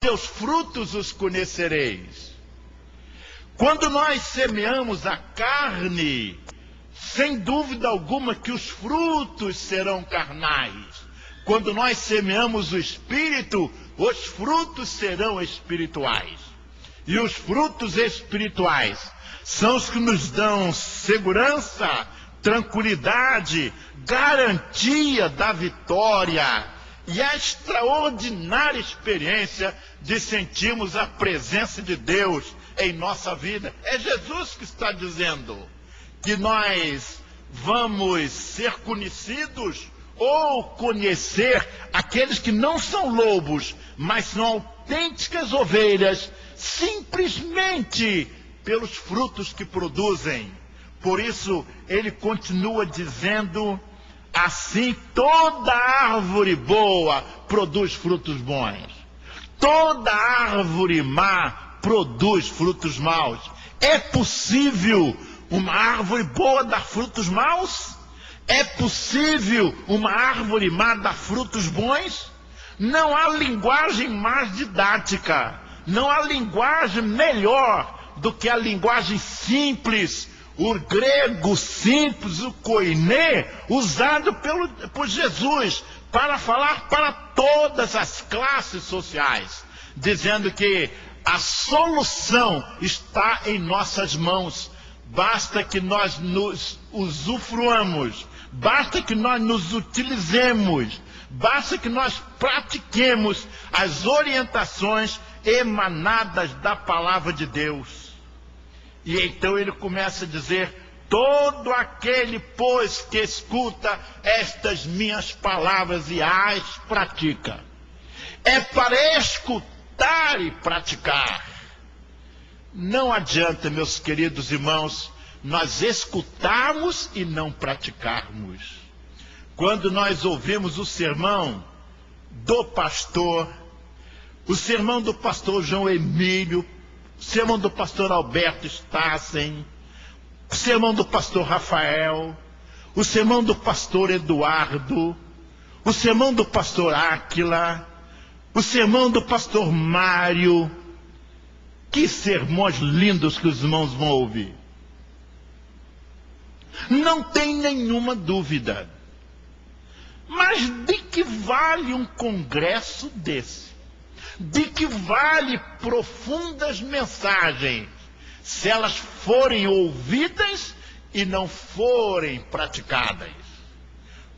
seus frutos os conhecereis. Quando nós semeamos a carne, sem dúvida alguma que os frutos serão carnais. Quando nós semeamos o Espírito, os frutos serão espirituais. E os frutos espirituais são os que nos dão segurança, tranquilidade, garantia da vitória e a extraordinária experiência de sentirmos a presença de Deus em nossa vida. É Jesus que está dizendo que nós vamos ser conhecidos ou conhecer aqueles que não são lobos, mas são autênticas ovelhas, simplesmente pelos frutos que produzem. Por isso, ele continua dizendo, assim toda árvore boa produz frutos bons. Toda árvore má produz frutos maus. É possível uma árvore boa dar frutos maus? É possível uma árvore má dar frutos bons? Não há linguagem mais didática, não há linguagem melhor do que a linguagem simples, o grego simples, o koiné, usado por Jesus para falar para todas as classes sociais, dizendo que a solução está em nossas mãos. Basta que nós nos usufruamos, basta que nós nos utilizemos, basta que nós pratiquemos as orientações emanadas da palavra de Deus. E então ele começa a dizer, todo aquele, pois, que escuta estas minhas palavras e as pratica. É para escutar e praticar. Não adianta, meus queridos irmãos, nós escutarmos e não praticarmos. Quando nós ouvimos o sermão do pastor, o sermão do pastor João Emílio, o sermão do pastor Alberto Stassen, o sermão do pastor Rafael, o sermão do pastor Eduardo, o sermão do pastor Áquila, o sermão do pastor Mário. Que sermões lindos que os irmãos vão ouvir. Não tem nenhuma dúvida. Mas de que vale um congresso desse? De que vale profundas mensagens, se elas forem ouvidas e não forem praticadas?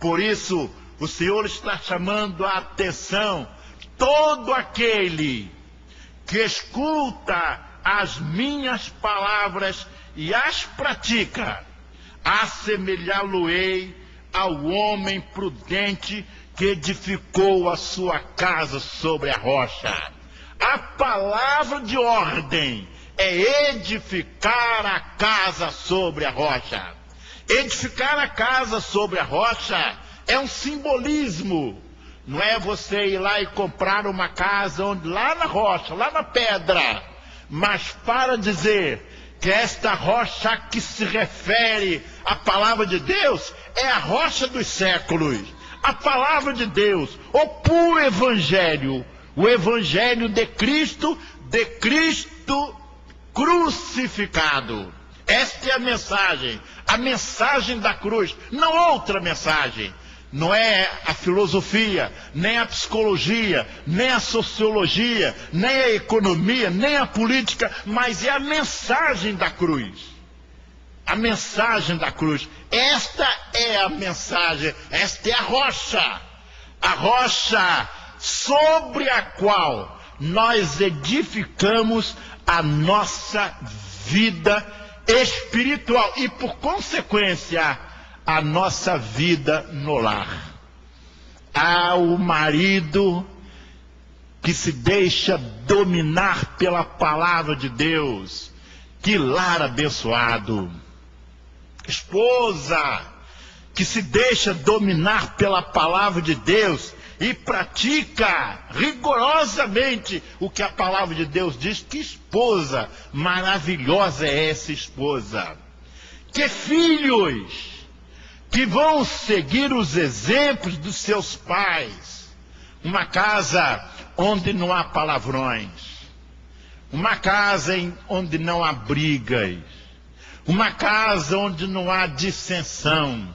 Por isso, o Senhor está chamando a atenção, todo aquele que escuta as minhas palavras e as pratica, assemelhá-lo-ei ao homem prudente que edificou a sua casa sobre a rocha. A palavra de ordem é edificar a casa sobre a rocha. Edificar a casa sobre a rocha é um simbolismo. Não é você ir lá e comprar uma casa lá na rocha, lá na pedra, mas para dizer que esta rocha que se refere à palavra de Deus é a rocha dos séculos, a palavra de Deus, o puro evangelho, o evangelho de Cristo crucificado. Esta é a mensagem da cruz, não outra mensagem. Não é a filosofia, nem a psicologia, nem a sociologia, nem a economia, nem a política, mas é a mensagem da cruz. A mensagem da cruz. Esta é a mensagem, esta é a rocha sobre a qual nós edificamos a nossa vida espiritual e, por consequência, a nossa vida no lar. Há o marido que se deixa dominar pela palavra de Deus. Que lar abençoado. Esposa que se deixa dominar pela palavra de Deus e pratica rigorosamente o que a palavra de Deus diz. Que esposa maravilhosa é essa esposa. Que filhos que vão seguir os exemplos dos seus pais, Uma casa onde não há palavrões. Uma casa onde não há brigas. Uma casa onde não há dissensão.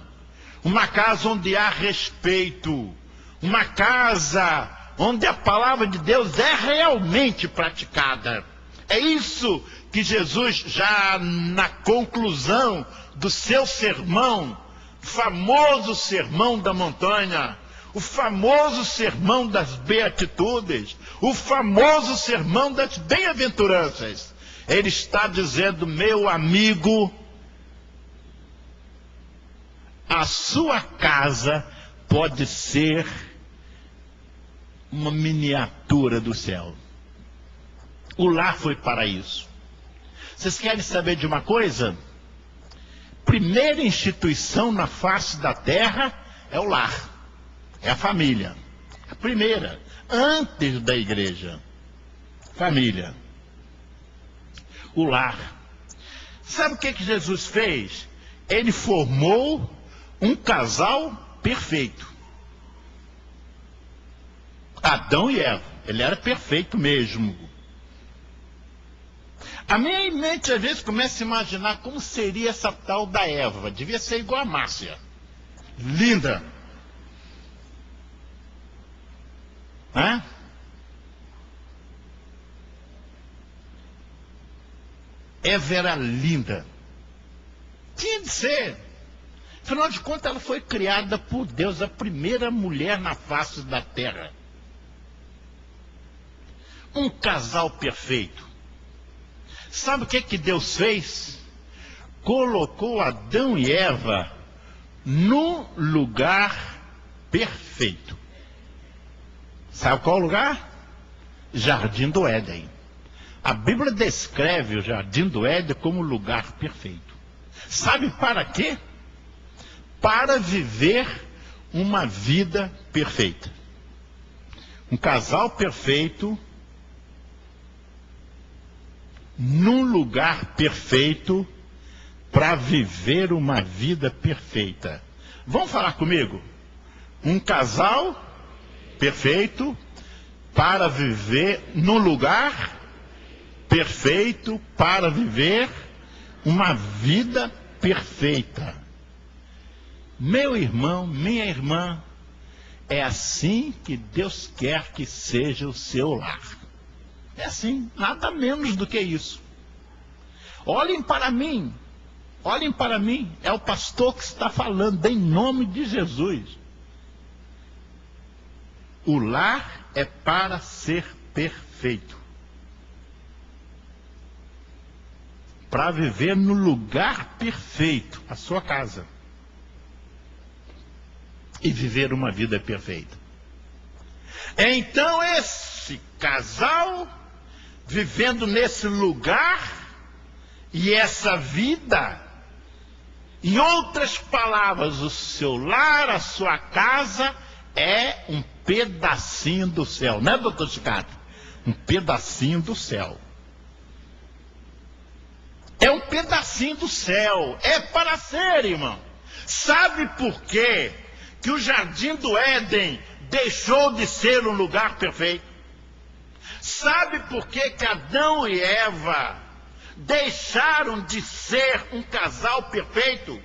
Uma casa onde há respeito. Uma casa onde a palavra de Deus é realmente praticada. É isso que Jesus, já na conclusão do seu sermão, famoso sermão da montanha, o famoso sermão das beatitudes, o famoso sermão das bem-aventuranças, ele está dizendo: meu amigo, a sua casa pode ser uma miniatura do céu. O lar foi para isso. Vocês querem saber de uma coisa? Primeira instituição na face da terra é o lar, é a família. A primeira, antes da igreja. Família. O lar. Sabe o que Jesus fez? Ele formou um casal perfeito. Adão e Eva. Ele era perfeito mesmo. A minha mente às vezes começa a imaginar como seria essa tal da Eva. Devia ser igual a Márcia. Linda. Hã? Eva era linda. Tinha de ser. Afinal de contas, ela foi criada por Deus, a primeira mulher na face da terra. Um casal perfeito. Sabe o que Deus fez? Colocou Adão e Eva no lugar perfeito. Sabe qual lugar? Jardim do Éden. A Bíblia descreve o Jardim do Éden como lugar perfeito. Sabe para quê? Para viver uma vida perfeita. Um casal perfeito num lugar perfeito para viver uma vida perfeita. Vão falar comigo? Um casal perfeito para viver num lugar perfeito para viver uma vida perfeita. Meu irmão, minha irmã, é assim que Deus quer que seja o seu lar. É assim, nada menos do que isso. Olhem para mim, é o pastor que está falando em nome de Jesus. O lar é para ser perfeito. Para viver no lugar perfeito, a sua casa. E viver uma vida perfeita. Então esse casal, vivendo nesse lugar, e essa vida, em outras palavras, o seu lar, a sua casa, é um pedacinho do céu, né, doutor Chicago? Um pedacinho do céu. É um pedacinho do céu, é para ser, irmão. Sabe por quê que o Jardim do Éden deixou de ser um lugar perfeito? Sabe por quê que Adão e Eva deixaram de ser um casal perfeito?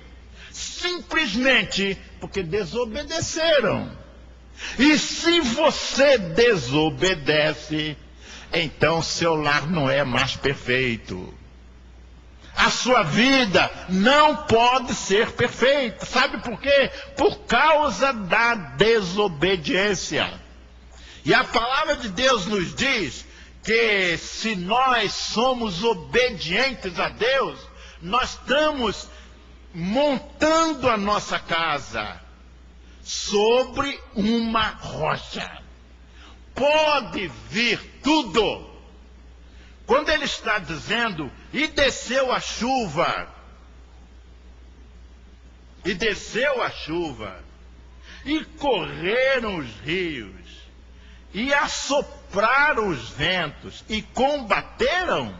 Simplesmente porque desobedeceram. E se você desobedece, então seu lar não é mais perfeito. A sua vida não pode ser perfeita. Sabe por quê? Por causa da desobediência. E a palavra de Deus nos diz que se nós somos obedientes a Deus, nós estamos montando a nossa casa sobre uma rocha. Pode vir tudo. Quando ele está dizendo, e desceu a chuva, e correram os rios, e assopraram os ventos, e combateram,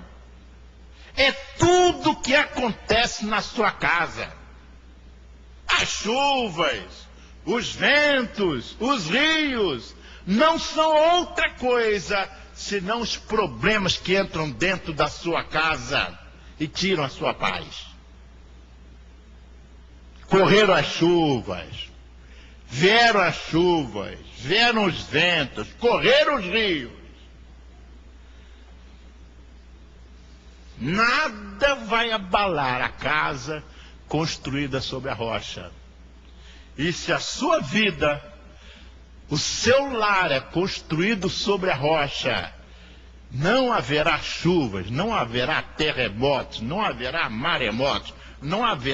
é tudo que acontece na sua casa. As chuvas, os ventos, os rios, não são outra coisa senão os problemas que entram dentro da sua casa e tiram a sua paz. Correram as chuvas, vieram os ventos, correram os rios. Nada vai abalar a casa construída sobre a rocha. E se a sua vida, o seu lar é construído sobre a rocha, não haverá chuvas, não haverá terremotos, não haverá maremotos, não haverá